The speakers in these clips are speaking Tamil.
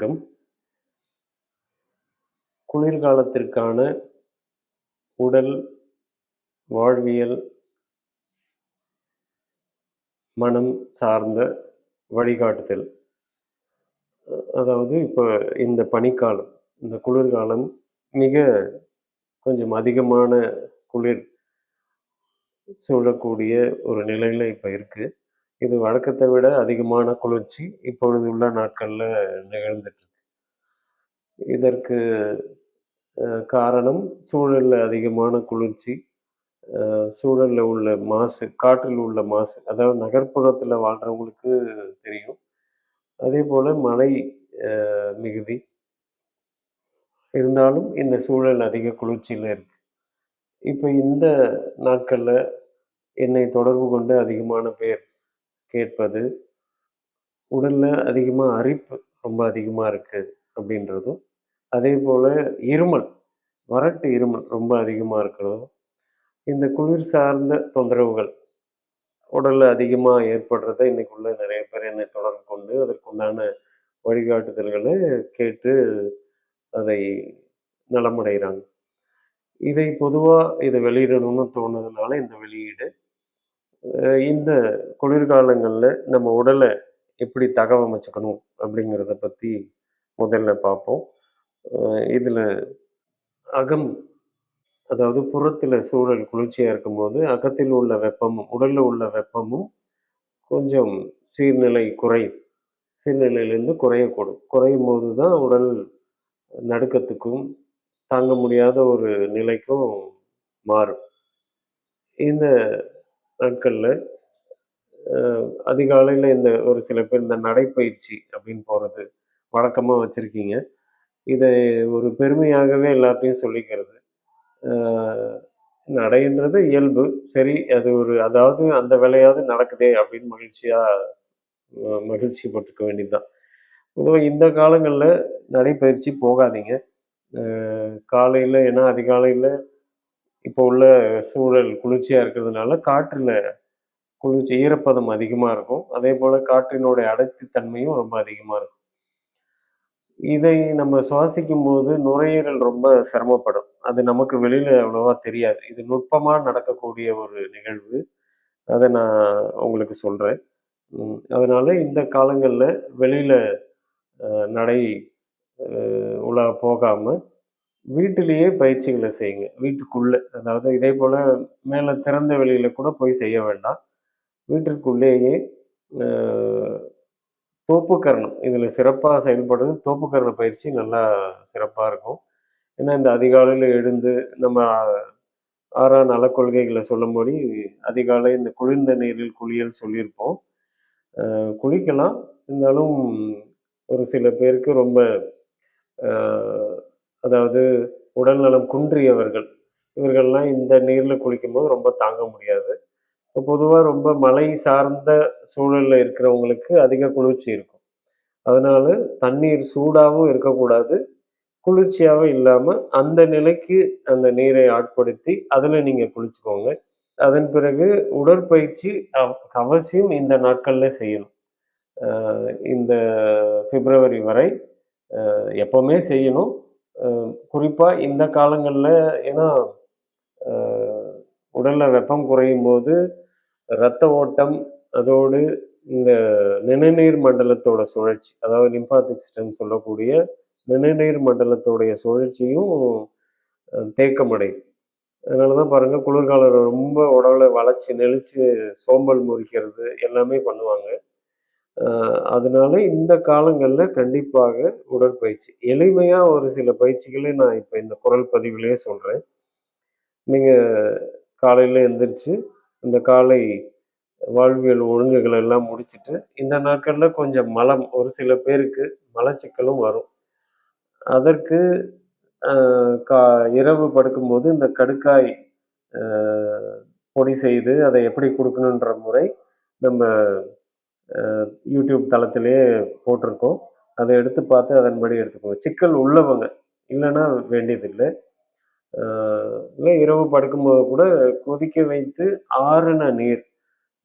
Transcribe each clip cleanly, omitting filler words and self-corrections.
வணக்கம். குளிர்காலத்திற்கான உடல், வாழ்வியல், மனம் சார்ந்த வழிகாட்டுதல். அதாவது இப்ப இந்த பனிக்காலம், இந்த குளிர்காலம் மிக கொஞ்சம் அதிகமான குளிர் சூழக்கூடிய ஒரு நிலையில இப்ப இருக்கு. இது வழக்கத்த விட அதிகமான குளிர்ச்சி இப்பொழுது உள்ள நாட்கள்ல நிகழ்ந்துட்டு இருக்கு. இதற்கு காரணம் சூழல்ல அதிகமான குளிர்ச்சி, சூழல்ல உள்ள மாசு, காற்றில் உள்ள மாசு. அதாவது நகர்ப்புறத்துல வாழ்றவங்களுக்கு தெரியும். அதேபோல மழை மிகுதி. இருந்தாலும் இந்த சூழல் அதிக குளிர்ச்சியில இருக்கு. இப்ப இந்த நாட்கள்ல என்னை தொடர்பு கொண்டு அதிகமான பேர் கேட்பது, உடல்ல அதிகமா அரிப்பு ரொம்ப அதிகமா இருக்கு அப்படின்றதும், அதேபோல இருமல், வறட்டு இருமல் ரொம்ப அதிகமா இருக்கிறதும், இந்த குளிர் சார்ந்த தொந்தரவுகள் உடல்ல அதிகமா ஏற்படுறத இன்னைக்குள்ள நிறைய பேர் என்னை தொடர்பு கொண்டு அதற்குண்டான வழிகாட்டுதல்கள கேட்டு அதை நலமடைகிறாங்க. இதை பொதுவா இத வெளியிடணும்னு தோணுனதுனால இந்த வெளியீடு. இந்த குளிர்காலங்கள்ல நம்ம உடல எப்படி தகவமைச்சுக்கணும் அப்படிங்கிறத பத்தி முதல்ல பார்ப்போம். இதுல அகம் அதாவது புறத்துல சூழல் குளிர்ச்சியா இருக்கும்போது, அகத்தில் உள்ள வெப்பமும், உடல்ல உள்ள வெப்பமும் கொஞ்சம் சீர்நிலை குறையும். சீர்நிலையிலிருந்து குறையக்கூடும். குறையும்போது தான் உடல் நடுக்கத்துக்கும், தாங்க முடியாத ஒரு நிலைக்கும் மாறும். இந்த நாட்கள்ல அதிகாலையில இந்த ஒரு சில பேர் இந்த நடைப்பயிற்சி அப்படின்னு போறது வழக்கமா வச்சிருக்கீங்க. இதை ஒரு பெருமையாகவே எல்லார்ட்டயும் சொல்லிக்கிறது. அ நடைன்றது இயல்பு. சரி அது ஒரு அதாவது அந்த வேலையாவது நடக்குதே அப்படின்னு மகிழ்ச்சி பட்டுக்க வேண்டியது தான். பொதுவா இந்த காலங்கள்ல நடைப்பயிற்சி போகாதீங்க. அ காலையில ஏன்னா அதிகாலையில இப்போ உள்ள சூழல் குளிர்ச்சியா இருக்கிறதுனால காற்றுல குளிர்ச்சி ஈரப்பதம் அதிகமா இருக்கும். அதேபோல காற்றினுடைய அடர்த்தி தன்மையும் ரொம்ப அதிகமா இருக்கும். இதை நம்ம சுவாசிக்கும்போது நுரையீரல் ரொம்ப சிரமப்படும். அது நமக்கு வெளியில அவ்வளவா தெரியாது. இது நுட்பமா நடக்கக்கூடிய ஒரு நிகழ்வு. அத நான் உங்களுக்கு சொல்றேன். அதனால இந்த காலங்கள்ல வெளியில நடை உலா போகாம, வீட்டிலேயே பயிற்சிகள செய்யுங்க. வீட்டுக்குள்ள. அதாவது இதேபோல மேல திறந்த வெளியில கூட போய் செய்ய வேண்டாம். வீட்டிற்குள்ளேயே அ தோப்புக்கரணம். இதில சிறப்பா செயல்படுறது தோப்புக்கரண பயிற்சி நல்லா சிறப்பா இருக்கும். ஏன்னா, இந்த அதிகாலையில எழுந்து நம்ம 6ஆம் நலக் கொள்கைகள சொல்லும்படி, அதிகாலை இந்த குளிர்ந்த நீரில் குளியல் சொல்லியிருப்போம். குளிக்கலாம். இருந்தாலும் ஒரு சில பேருக்கு ரொம்ப அ அதாவது உடல்நலம் குன்றியவர்கள், இவர்கள்லாம் இந்த நீர்ல குளிக்கும்போது ரொம்ப தாங்க முடியாது. இப்ப பொதுவா ரொம்ப மலை சார்ந்த சூழல்ல இருக்கிறவங்களுக்கு அதிக குளிர்ச்சி இருக்கும். அதனால தண்ணீர் சூடாவும் இருக்கக்கூடாது. குளிர்ச்சியாவும் இல்லாம, அந்த நிலைக்கு அந்த நீரை ஆட்படுத்தி, அதுல நீங்க குளிச்சுக்கோங்க. அதன் பிறகு உடற்பயிற்சி அவசியம் இந்த நாட்கள்ல செய்யணும். அ இந்த பிப்ரவரி வரை எப்பவுமே செய்யணும். அ குறிப்பா இந்த காலங்கள்ல ஏன்னா, அ உடல்ல வெப்பம் குறையும்போது, இரத்த ஓட்டம், அதோடு இந்த நிணநீர் மண்டலத்தோட சுழற்சி, அதாவது லிம்பாத்திக் சிஸ்டம்னு சொல்லக்கூடிய நிணநீர் மண்டலத்தோடைய சுழற்சியும் தேக்கமடையும். அதனால தான் பாருங்க, குளிர்காலம் ரொம்ப உடல வளைச்சு, நெளிச்சு சோம்பல் முறிக்கிறது எல்லாமே பண்ணுவாங்க. அ அதனால இந்த காலங்கள்ல கண்டிப்பாக உடற்பயிற்சி. எளிமையா ஒரு சில பயிற்சிகள நான் இப்ப இந்த குரல் பதிவிலேயே சொல்றேன். நீங்க காலையில எந்திரிச்சு, இந்த காலை வாழ்வியல் ஒழுங்குகள் எல்லாம் முடிச்சுட்டு, இந்த நாட்கள்ல கொஞ்சம் மலம் ஒரு சில பேருக்கு மலச்சிக்கலும் வரும். அதற்கு அ கா இரவு படுக்கும்போது இந்த கடுக்காய் அ பொடி செய்து அதை எப்படி குடுக்கணுன்ற முறை நம்ம யூடியூப் தளத்திலேயே போட்டிருக்கோம். அத எடுத்து பார்த்து அதன்படி எடுத்துக்கோங்க. சிக்கல் உள்ளவங்க, இல்லன்னா வேண்டியதில்ல. அ இல்ல இரவு படுக்கும்போது கூட கொதிக்க வைத்து ஆறுன நீர்,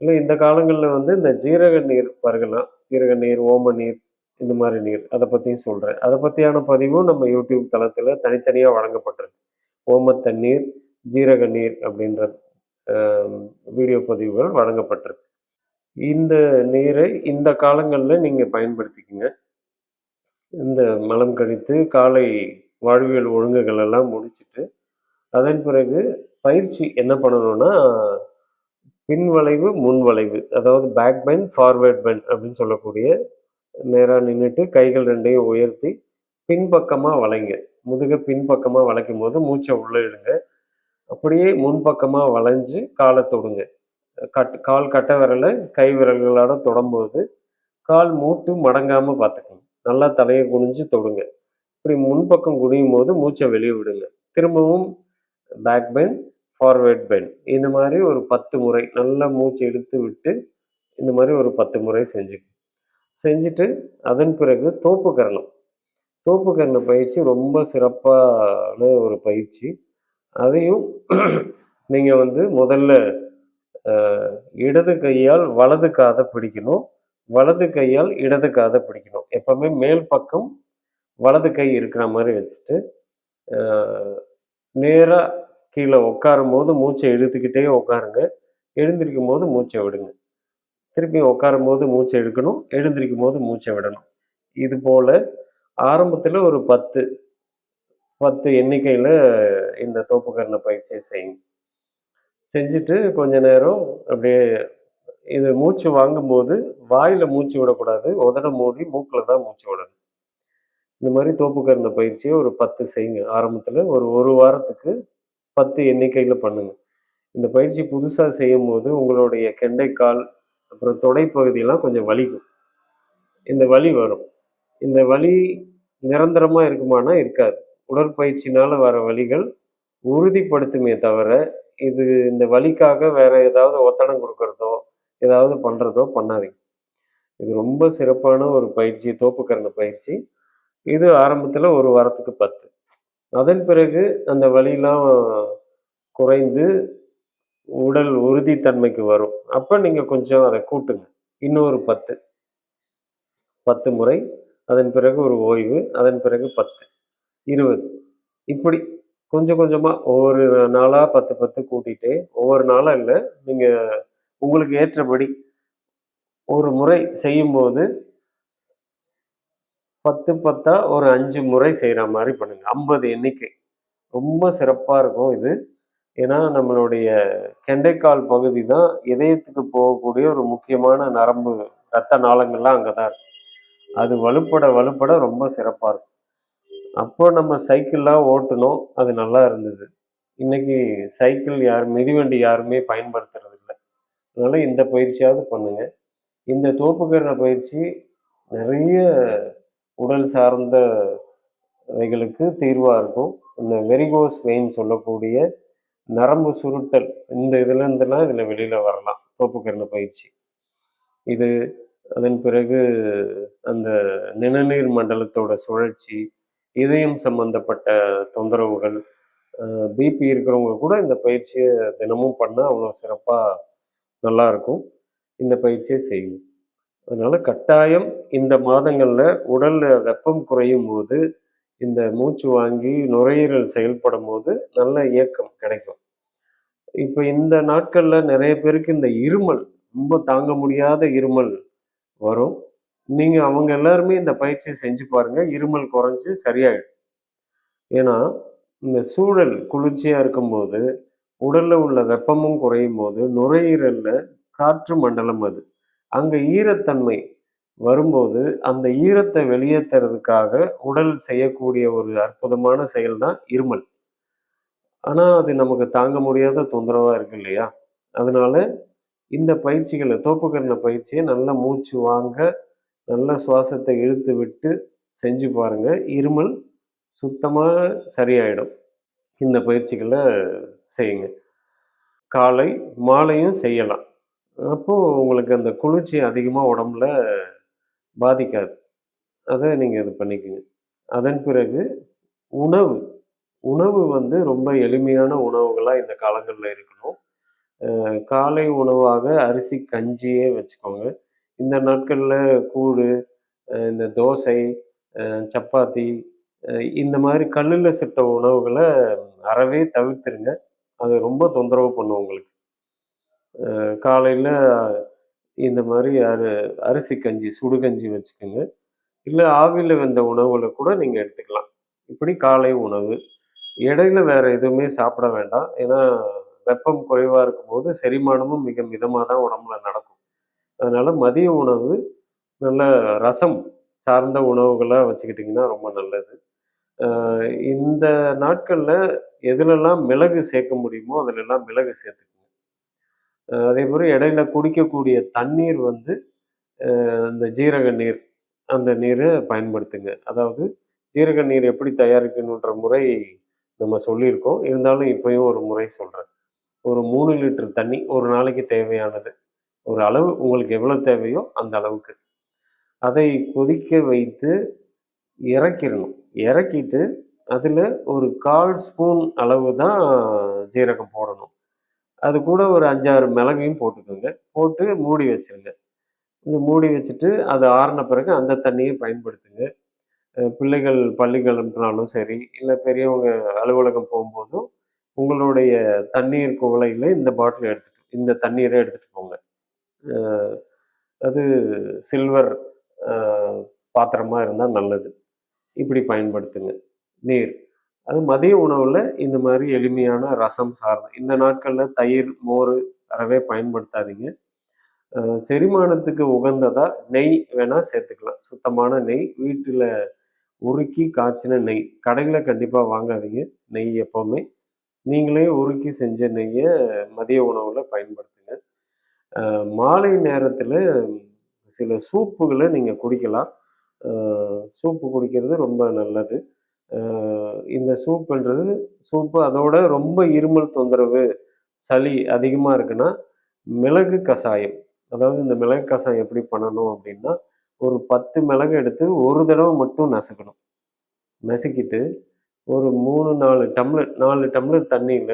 இல்ல இந்த காலங்கள்ல வந்து இந்த ஜீரக நீர் பருகலாம். ஜீரக நீர், ஓம நீர் இந்த மாதிரி நீர் அதை பற்றியும் சொல்கிறேன். அதை பற்றியான பதிவும் நம்ம யூடியூப் தளத்தில் தனித்தனியாக வழங்கப்பட்டிருக்கு. ஓம தண்ணீர், ஜீரக நீர் அப்படின்ற வீடியோ பதிவுகள் வழங்கப்பட்டிருக்கு. இந்த நீரை இந்த காலங்களில் நீங்கள் பயன்படுத்திக்கங்க. இந்த மலம் கழித்து காலை வாழ்வியல் ஒழுங்குகள் எல்லாம் முடிச்சுட்டு அதன் பிறகு பயிற்சி என்ன பண்ணணும்னா பின்வளைவு முன்வளைவு, அதாவது பேக் பெண்ட் ஃபார்வேர்ட் பெண்ட் அப்படின்னு சொல்லக்கூடிய நேராக நின்றுட்டு கைகள் ரெண்டையும் உயர்த்தி பின்பக்கமாக வளைங்க. முதுக பின்பக்கமாக வளைக்கும் போது மூச்சை உள்ளே இடுங்க. அப்படியே முன்பக்கமாக வளைஞ்சு காலை தொடுங்க. கால் கட்டை விரலை கை விரல்களோட தொடும்போது கால் மூட்டு மடங்காமல் பார்த்துக்கணும். நல்லா தலையை குனிஞ்சு தொடுங்க. இப்படி முன்பக்கம் குனியும் போது மூச்சை வெளியே விடுங்க. திரும்பவும் பேக் பெண்ட் ஃபார்வேர்ட் பெண்ட் இந்த மாதிரி ஒரு 10 முறை நல்லா மூச்சு இழுத்து விட்டு இந்த மாதிரி ஒரு 10 முறை செஞ்சுட்டு அதன் பிறகு தோப்பு கரணம். தோப்பு கரண பயிற்சி ரொம்ப சிறப்பான ஒரு பயிற்சி. அதையும் நீங்கள் வந்து முதல்ல இடது கையால் வலது காதை பிடிக்கணும், வலது கையால் இடது காதை பிடிக்கணும். எப்பவுமே மேல் பக்கம் வலது கை இருக்கிற மாதிரி வச்சுட்டு நேராக கீழே உட்காரும் போது மூச்சை இழுத்துக்கிட்டே உட்காருங்க. எழுந்திருக்கும் போது மூச்சை விடுங்க. திருப்பி உட்காரும் போது மூச்சை இழுக்கணும், எழுந்திருக்கும் போது மூச்சை விடணும். இது போல் ஆரம்பத்தில் ஒரு 10 எண்ணிக்கையில் இந்த தோப்புக்கரண பயிற்சியை செய்யுங்க. செஞ்சுட்டு கொஞ்ச நேரம் அப்படியே இது மூச்சு வாங்கும்போது வாயில் மூச்சு விடக்கூடாது, உதட மூடி மூக்கில் தான் மூச்சு விடணும். இந்த மாதிரி தோப்புக்கரண பயிற்சியை ஒரு 10 செய்யுங்க. ஆரம்பத்தில் ஒரு வாரத்துக்கு 10 எண்ணிக்கையில் பண்ணுங்க. இந்த பயிற்சி புதுசாக செய்யும் போது உங்களுடைய கெண்டைக்கால் அப்புறம் தொடைப்பகுதியெல்லாம் கொஞ்சம் வலிக்கும். இந்த வலி வரும். இந்த வலி நிரந்தரமாக இருக்குமானா இருக்காது. உடற்பயிற்சினால் வர வலிகள் உறுதிப்படுத்துமே தவிர இது இந்த வலிக்காக வேற ஏதாவது ஒத்தடம் கொடுக்கறதோ ஏதாவது பண்ணுறதோ பண்ணாதீங்க. இது ரொம்ப சிறப்பான ஒரு பயிற்சி, தோப்புக்கரண பயிற்சி. இது ஆரம்பத்தில் ஒரு வாரத்துக்கு 10. அதன் பிறகு அந்த வலியெல்லாம் குறைந்து உடல் உறுதித்தன்மைக்கு வரும். அப்போ நீங்கள் கொஞ்சம் அதை கூட்டுங்க. இன்னொரு 10 முறை. அதன் பிறகு ஒரு ஓய்வு. அதன் பிறகு 10, 20 இப்படி கொஞ்சம் கொஞ்சமாக ஒவ்வொரு நாளாக 10 கூட்டிகிட்டே ஒவ்வொரு நாளாக இல்லை, நீங்கள் உங்களுக்கு ஏற்றபடி ஒரு முறை செய்யும்போது 10 ஒரு 5 முறை செய்கிற மாதிரி பண்ணுங்கள். 50 எண்ணிக்கை ரொம்ப சிறப்பாக இருக்கும் இது. ஏன்னா நம்மளுடைய கெண்டைக்கால் பகுதி தான் இதயத்துக்கு போகக்கூடிய ஒரு முக்கியமான நரம்பு, இரத்த நாளங்கள்லாம் அங்கே தான் இருக்கும். அது வலுப்பட ரொம்ப சிறப்பாக இருக்கும். அப்போ நம்ம சைக்கிள்லாம் ஓட்டணும், அது நல்லா இருந்தது. இன்னைக்கு சைக்கிள் மிதிவண்டி யாருமே பயன்படுத்துறது இல்லை. அதனால இந்த பயிற்சியாவது பண்ணுங்க. இந்த தோப்புக்கரண பயிற்சி நிறைய உடல் சார்ந்த வைகளுக்கு தீர்வாக இருக்கும். இந்த வெரிகோஸ் வெயின் சொல்லக்கூடிய நரம்பு சுருட்டல், இந்த இதுலேருந்துலாம் இதில் வெளியில் வரலாம் தோப்புக்கரண பயிற்சி. இது அதன் பிறகு அந்த நிணநீர் மண்டலத்தோட சுழற்சி, இதயம் சம்பந்தப்பட்ட தொந்தரவுகள், பிபி இருக்கிறவங்க கூட இந்த பயிற்சியை தினமும் பண்ணால் அவ்வளோ சிறப்பாக நல்லாயிருக்கும். இந்த பயிற்சியை செய்யும். அதனால் கட்டாயம் இந்த மாதங்களில் உடலில் வெப்பம் குறையும் போது இந்த மூச்சு வாங்கி நுரையீரல் செயல்படும் போது நல்ல இயக்கம் கிடைக்கும். இப்போ இந்த நாட்களில் நிறைய பேருக்கு இந்த இருமல், ரொம்ப தாங்க முடியாத இருமல் வரும். நீங்கள் அவங்க எல்லாருமே இந்த பயிற்சியை செஞ்சு பாருங்கள், இருமல் குறைஞ்சி சரியாயிடும். ஏன்னா இந்த சூழல் குளிர்ச்சியாக இருக்கும்போது உடலில் உள்ள வெப்பமும் குறையும் போது நுரையீரலில் காற்று மண்டலம் அது, அங்கே ஈரத்தன்மை வரும்போது அந்த ஈரத்தை வெளியேற்றுறதுக்காக உடல் செய்யக்கூடிய ஒரு அற்புதமான செயல் தான் இருமல். ஆனால் அது நமக்கு தாங்க முடியாத தொந்தரவாக இருக்கு இல்லையா? அதனால இந்த பயிற்சிகளை, தோப்புக்கரண பயிற்சியை நல்லா மூச்சு வாங்க, நல்ல சுவாசத்தை இழுத்து விட்டு செஞ்சு பாருங்க. இருமல் சுத்தமாக சரியாயிடும். இந்த பயிற்சிகளை செய்யுங்க. காலை மாலையும் செய்யலாம். அப்போது உங்களுக்கு அந்த குளிர்ச்சி அதிகமாக உடம்புல பாதிக்காது. அதை நீங்கள் இது பண்ணிக்கங்க. அதன் பிறகு உணவு உணவு வந்து ரொம்ப எளிமையான உணவுகளாக இந்த காலங்களில் இருக்கணும். காலை உணவாக அரிசி கஞ்சியே வச்சுக்கோங்க. இந்த நாட்களில் கூழ், இந்த தோசை, சப்பாத்தி, இந்த மாதிரி கல்லுல சுட்ட உணவுகள அறவே தவிர்த்துருங்க. அது ரொம்ப தொந்தரவு பண்ணும் உங்களுக்கு. காலையில இந்த மாரி அரிசி கஞ்சி, சுடு கஞ்சி வச்சுக்கங்க. இல்ல ஆவியில வெந்த உணவுகள கூட நீங்க எடுத்துக்கலாம். இப்படி காலை உணவு. இடையில வேற எதுவுமே சாப்பிட வேண்டாம். ஏன்னா, வெப்பம் குறைவா இருக்கும்போது செரிமானமும் மிக மிதமா தான் உடம்புல நடக்கும். அதனால மதிய உணவு நல்ல ரசம் சார்ந்த உணவுகளா வச்சுக்கிட்டிங்கன்னா ரொம்ப நல்லது. அ இந்த நாட்கள்ல எதுலெல்லாம் மிளகு சேர்க்க முடியுமோ, அதுலெல்லாம் மிளகு சேர்த்துக்கங்க. அதேமாரி இடையில குடிக்கக்கூடிய தண்ணீர் வந்து இந்த ஜீரக நீர், அந்த நீர பயன்படுத்துங்க. அதாவது ஜீரக நீர் எப்படி தயாரிக்கணுன்ற முறை நம்ம சொல்லியிருக்கோம். இருந்தாலும் இப்பயும் ஒரு முறை சொல்றேன். ஒரு 3 லிட்டர் தண்ணி ஒரு நாளைக்கு தேவையானது. ஒரு அளவு உங்களுக்கு எவ்வளோ தேவையோ அந்த அளவுக்கு. அதை கொதிக்க வைத்து இறக்கிரணும். இறக்கிட்டு அதில ஒரு 1/4 ஸ்பூன் அளவு தான் ஜீரகம் போடணும். அது கூட ஒரு 5, 6 மிளகையும் போட்டுக்கோங்க. போட்டு மூடி வச்சுருங்க. மூடி வச்சுட்டு அது ஆறுன பிறகு அந்த தண்ணிய பயன்படுத்துங்க. பிள்ளைகள் பள்ளிக்கு அனுப்புனாலும் சரி, இல்ல பெரியவங்க அலுவலகம் போம்போதும், உங்களுடைய தண்ணீர் குவளையில இந்த பாட்டில இந்த தண்ணீர எடுத்துட்டு போங்க. அ அது சில்வர் அ பாத்திரமா இருந்தா நல்லது. இப்படி பயன்படுத்துங்க. நீர். அது மதிய உணவுல இந்த மாரி எளிமையான ரசம் சார்ந்த இந்த நாட்கள்ல தயிர், மோரு அறவே பயன்படுத்தாதீங்க. செரிமானத்துக்கு உகந்ததா நெய் வேணா சேர்த்துக்கலாம். சுத்தமான நெய், வீட்டில உருக்கி காய்ச்சின நெய். கடையில கண்டிப்பா வாங்காதீங்க, நெய் எப்பவுமே. நீங்களே உருக்கி செஞ்ச நெய்ய மதிய உணவுல பயன்படுத்துங்க. மாலை நேரத்தில சில சூப்புகள நீங்க குடிக்கலாம். அ சூப்பு குடிக்கிறது ரொம்ப நல்லது. அ இந்த சூப்பு அதோட ரொம்ப இருமல் தொந்தரவு, சளி அதிகமா இருக்குன்னா, மிளகு கசாயம். அதாவது இந்த மிளகு கசாயம் எப்படி பண்ணணும் அப்படின்னா, ஒரு 10 மிளகு எடுத்து ஒரு தடவ மட்டும் நசுக்கணும். நசுக்கிட்டு ஒரு 3, 4 டம்ளர் தண்ணீல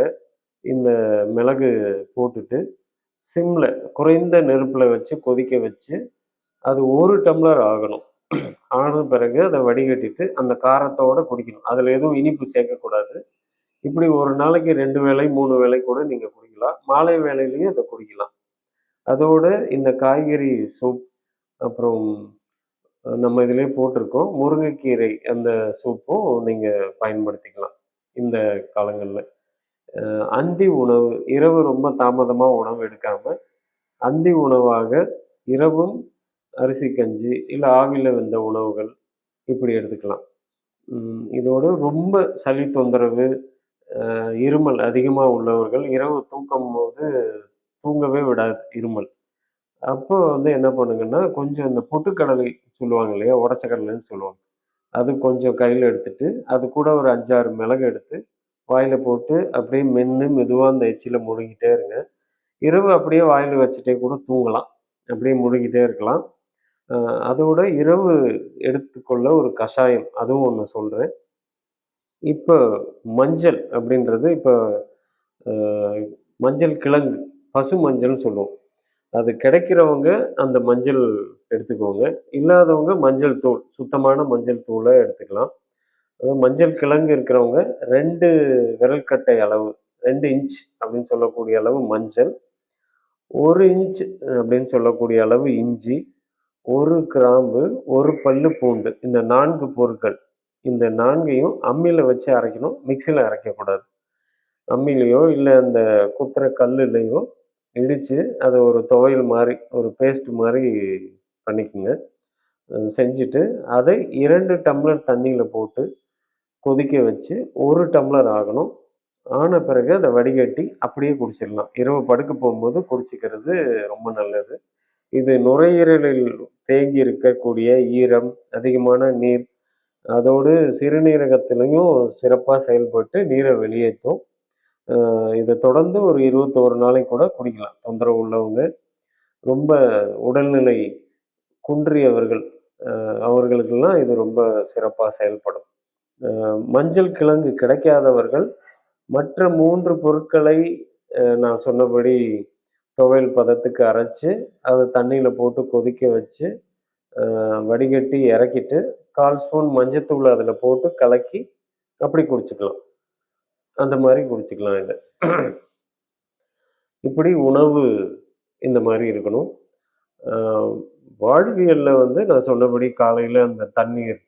இந்த மிளகு போட்டுட்டு, சிம்ல குறைந்த நெருப்புல வச்சு கொதிக்க வச்சு, அது 1 டம்ளர் ஆகணும். ஆன பிறகு அத வடிகட்டிட்டு, அந்த காரத்தோட குடிக்கணும். அதுல எதுவும் இனிப்பு சேர்க்கக்கூடாது. இப்படி ஒரு நாளைக்கு 2 வேளை, 3 வேளை கூட நீங்க குடிக்கலாம். மாலை வேளையிலயும் இத குடிக்கலாம். அதோட இந்த காய்கறி சூப், அப்புறம் நம்ம இதிலயே போட்டிருக்கோம். முருங்கைக்கீரை அந்த சூப்பும் நீங்க பயன்படுத்திக்கலாம். இந்த காலங்கள்ல. அந்தி உணவு, இரவு ரொம்ப தாமதமா உணவு எடுக்காம, அந்தி உணவாக இரவும் அரிசி கஞ்சி, இல்ல ஆவியில வெந்த உணவுகள் இப்படி எடுத்துக்கலாம். இதோட ரொம்ப சளி தொந்தரவு, இருமல் அதிகமா உள்ளவர்கள் இரவு தூங்கும்போது தூங்கவே விடாது இருமல். அப்போ வந்து என்ன பண்ணுங்கன்னா, கொஞ்சம் இந்த பொட்டுக்கடலை சொல்லுவாங்க இல்லையா? உடைச்ச கடலைன்னு சொல்லுவாங்க. அது கொஞ்சம் கையில எடுத்துட்டு, அது கூட ஒரு 5, 6 மிளகு எடுத்து வாயில போட்டு அப்படியே மென்னு மெதுவா அந்த எச்சில முழுங்கிட்டே இருங்க. இரவு அப்படியே வாயில வச்சுட்டே கூட தூங்கலாம். அப்படியே முழுங்கிட்டே இருக்கலாம். அ அதோட இரவு எடுத்துக்கொள்ள ஒரு கஷாயம், அதுவும் ஒண்ணு சொல்றேன். இப்ப மஞ்சள் அப்படின்றது அ மஞ்சள் கிழங்கு, பசு மஞ்சள்னு சொல்லுவோம். அது கிடைக்கிறவங்க அந்த மஞ்சள் எடுத்துக்கோங்க. இல்லாதவங்க மஞ்சள் தூள், சுத்தமான மஞ்சள் தூள எடுத்துக்கலாம். மஞ்சள் கிழங்கு இருக்கிறவங்க 2 விரல் கட்டை அளவு, 2 இன்ச் அப்படின்னு சொல்லக்கூடிய அளவு மஞ்சள், 1 இன்ச் அப்படின்னு சொல்லக்கூடிய அளவு இஞ்சி, 1 கிராம்பு, 1 பல்லு பூண்டு. இந்த 4 பொருட்கள். இந்த 4யும் அம்மில வச்சு அரைக்கணும். மிக்ஸில அரைக்கக்கூடாது. அம்மிலயோ, இல்ல அந்த குத்துற கல்லுலயோ இடிச்சு, அத ஒரு துவையல் மாரி, ஒரு பேஸ்ட் மாரி பண்ணிக்கங்க. செஞ்சுட்டு, அதை 2 டம்ளர் தண்ணீல போட்டு கொதிக்க வச்சு 1 டம்ளர் ஆகணும். ஆன பிறகு அத வடிகட்டி அப்படியே குடிச்சிடலாம். இரவு படுக்க போகும்போது குடிச்சுக்கிறது ரொம்ப நல்லது. இது நுரையீரலில் தேங்கி இருக்கக்கூடிய ஈரம், அதிகமான நீர், அதோடு சிறுநீரகத்திலயும் சிறப்பா செயல்பட்டு நீர வெளியேத்தும். இத தொடர்ந்து ஒரு 21 நாளைக்கு கூட குடிக்கலாம். தொந்தரவு உள்ளவங்க, ரொம்ப உடல்நிலை குன்றியவர்கள், அவர்களுக்கெல்லாம் இது ரொம்ப சிறப்பா செயல்படும். மஞ்சள் கிழங்கு கிடைக்காதவர்கள், மற்ற 3 பொருட்களை நான் சொன்னபடி துவையல் பதத்துக்கு அரைச்சு, அத தண்ணீல போட்டு கொதிக்க வச்சு, வடிகட்டி இறக்கிட்டு 1/4 ஸ்பூன் மஞ்சத்தூள் அதில் போட்டு கலக்கி அப்படி குடிச்சுக்கலாம். அந்த மாதிரி குடிச்சுக்கலாம் இதை. இப்படி உணவு இந்த மாதிரி இருக்கணும். வாழ்வியலில் வந்து நான் சொன்னபடி காலையில் அந்த தண்ணீர்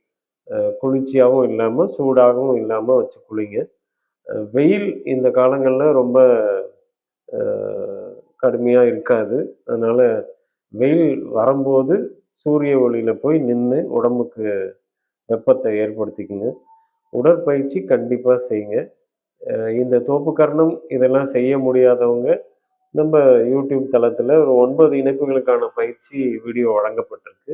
குளிர்ச்சியாகவும் இல்லாமல் சூடாகவும் இல்லாமல் வச்சு குளிங்க. வெயில் இந்த காலங்களில் ரொம்ப கடுமையாக இருக்காது. அதனால் வெயில் வரும்போது சூரிய ஒளியில் போய் நின்று உடம்புக்கு வெப்பத்தை ஏற்படுத்திக்குங்க. உடற்பயிற்சி கண்டிப்பாக செய்யுங்க. இந்த தோப்புக்கரணம் இதெல்லாம் செய்ய முடியாதவங்க நம்ம யூடியூப் தளத்தில் ஒரு 9 இணைப்புகளுக்கான பயிற்சி வீடியோ வழங்கப்பட்டிருக்கு.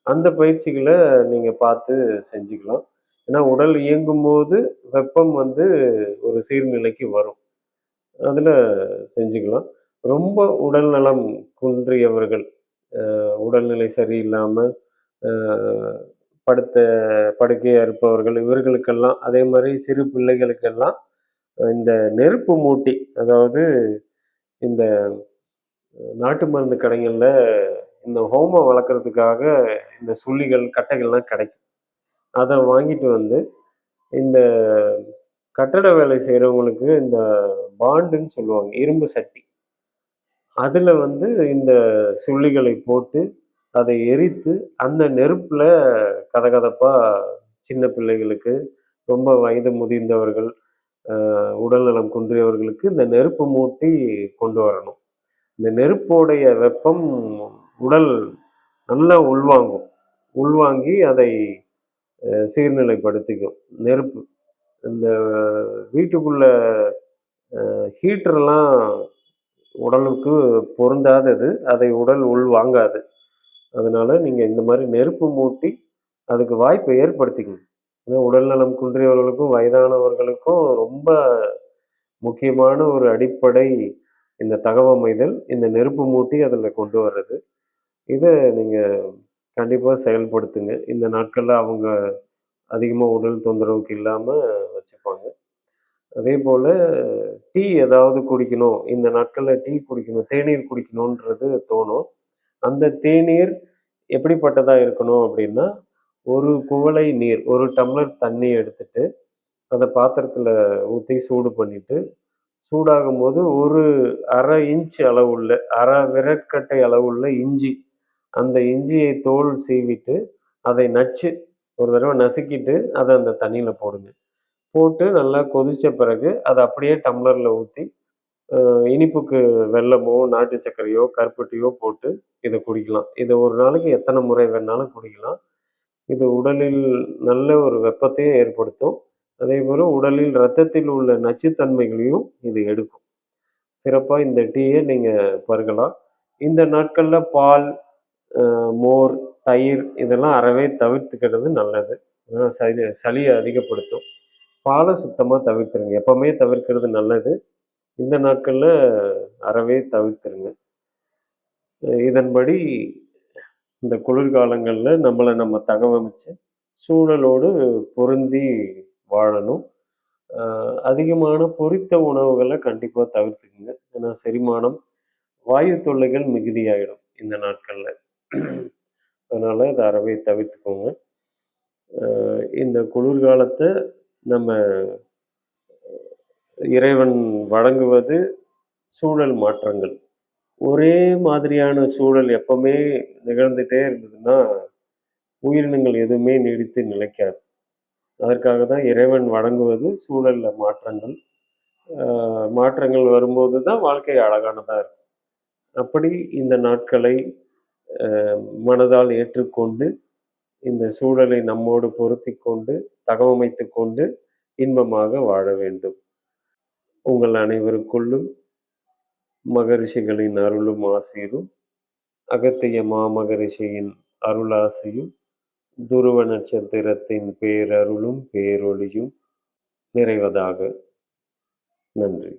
அந்த பயிற்சிகளை நீங்கள் பார்த்து செஞ்சுக்கலாம். ஏன்னா உடல் இயங்கும்போது வெப்பம் வந்து ஒரு சீர்நிலைக்கு வரும். அதில் செஞ்சுக்கலாம். ரொம்ப உடல் நலம் குன்றியவர்கள், உடல்நிலை சரியில்லாமல் படுக்கையாக இருப்பவர்கள், இவர்களுக்கெல்லாம் அதே மாதிரி சிறு பிள்ளைகளுக்கெல்லாம் இந்த நெருப்பு மூட்டி, அதாவது இந்த நாட்டு மருந்து கடைகளில் இந்த ஹோமம் வளர்க்குறதுக்காக இந்த சுள்ளிகள் கட்டைகள்லாம் கிடைக்கும். அதை வாங்கிட்டு வந்து இந்த கட்டட வேலை செய்கிறவங்களுக்கு இந்த பாண்டுன்னு சொல்லுவாங்க, இரும்பு சட்டி, அதில் வந்து இந்த சுள்ளிகளை போட்டு அதை எரித்து அந்த நெருப்பில் கதகதப்பாக சின்ன பிள்ளைகளுக்கு, ரொம்ப வயது முதிர்ந்தவர்கள், உடல்நலம் குன்றியவர்களுக்கு இந்த நெருப்பு மூட்டி கொண்டு வரணும். இந்த நெருப்போடைய வெப்பம் உடல் நல்லா உள்வாங்கி அதை சீர்நிலைப்படுத்திக்கும். நெருப்பு இந்த வீட்டுக்குள்ள ஹீட்டர்லாம் உடலுக்கு பொருந்தாதது, அதை உடல் உள்வாங்காது. அதனால நீங்கள் இந்த மாதிரி நெருப்பு மூட்டி அதுக்கு வாய்ப்பை ஏற்படுத்திக்கணும். ஏன்னா உடல்நலம் குன்றியவர்களுக்கும் வயதானவர்களுக்கும் ரொம்ப முக்கியமான ஒரு அடிப்படை இந்த தகவமைதல், இந்த நெருப்பு மூட்டி அதில் கொண்டு வர்றது. இதை நீங்கள் கண்டிப்பாக செயல்படுத்துங்க. இந்த நாட்களில் அவங்க அதிகமாக உடல் தொந்தரவுக்கு இல்லாமல் வச்சுப்பாங்க. அதே போல் டீ ஏதாவது குடிக்கணும், இந்த நாட்களில் டீ குடிக்கணும், தேநீர் குடிக்கணுன்றது தோணும். அந்த தேநீர் எப்படிப்பட்டதாக இருக்கணும் அப்படின்னா, ஒரு குவளை நீர், ஒரு டம்ளர் தண்ணி எடுத்துட்டு அதை பாத்திரத்தில் ஊற்றி சூடு பண்ணிவிட்டு, சூடாகும்போது ஒரு அரை இன்ச் அளவுள்ள, அரை விரற்கட்டை அளவுள்ள இஞ்சி, அந்த இஞ்சியை தோல் சீவிட்டு அதை நச்சு ஒரு தடவை நசுக்கிட்டு அதை அந்த தண்ணியில் போடுங்க. போட்டு நல்லா கொதித்த பிறகு அதை அப்படியே டம்ளரில் ஊற்றி இனிப்புக்கு வெல்லமோ நாட்டு சர்க்கரையோ கருப்பட்டியோ போட்டு இதை குடிக்கலாம். இதை ஒரு நாளைக்கு எத்தனை முறை வேணாலும் குடிக்கலாம். இது உடலில் நல்ல ஒரு வெப்பத்தையும் ஏற்படுத்தும். அதே போல் உடலில் இரத்தத்தில் உள்ள நச்சுத்தன்மைகளையும் இது எடுக்கும். சிறப்பாக இந்த டீயை நீங்கள் பருகலாம். இந்த நாட்களில் பால், மோர், தயிர் இதெல்லாம் அறவே தவிர்த்துக்கிறது நல்லது. சளியை அதிகப்படுத்தும். பாலை சுத்தமாக தவிர்த்துருங்க. எப்போவுமே தவிர்க்கிறது நல்லது. இந்த நாட்களில் அறவே தவிர்த்துருங்க. இதன்படி இந்த குளிர்காலங்களில் நம்ம தகவமைச்சு சூழலோடு பொருந்தி வாழணும். அதிகமான பொரித்த உணவுகளை கண்டிப்பாக தவிர்த்துக்குங்க. ஏன்னா செரிமானம், வாயு தொல்லைகள் மிகுதியாயிடும் இந்த நாட்களில். அதனால் இதை அறவே தவிர்த்துக்கோங்க. இந்த குளிர்காலத்தை நம்ம இறைவன் வழங்குவது சூழல் மாற்றங்கள். ஒரே மாதிரியான சூழல் எப்பவுமே நிகழ்ந்துகிட்டே இருந்ததுன்னா உயிரினங்கள் எதுவுமே நீடித்து நிலைக்காது. அதற்காக தான் இறைவன் வழங்குவது சூழலில் மாற்றங்கள். மாற்றங்கள் வரும்போது தான் வாழ்க்கை அழகானதாக இருக்கும். அப்படி இந்த நாட்களை மனதால் ஏற்றுக்கொண்டு இந்த சூழலை நம்மோடு பொருத்தி கொண்டு தகவமைத்து கொண்டு இன்பமாக வாழ வேண்டும். உங்கள் அனைவருக்குள்ளும் மகரிஷிகளின் அருளும் ஆசீரும், அகத்திய மாமகரிஷியின் அருளாசியும், துருவ நட்சத்திரத்தின் பேரருளும் பேரொளியும் நிறைவதாக. நன்றி.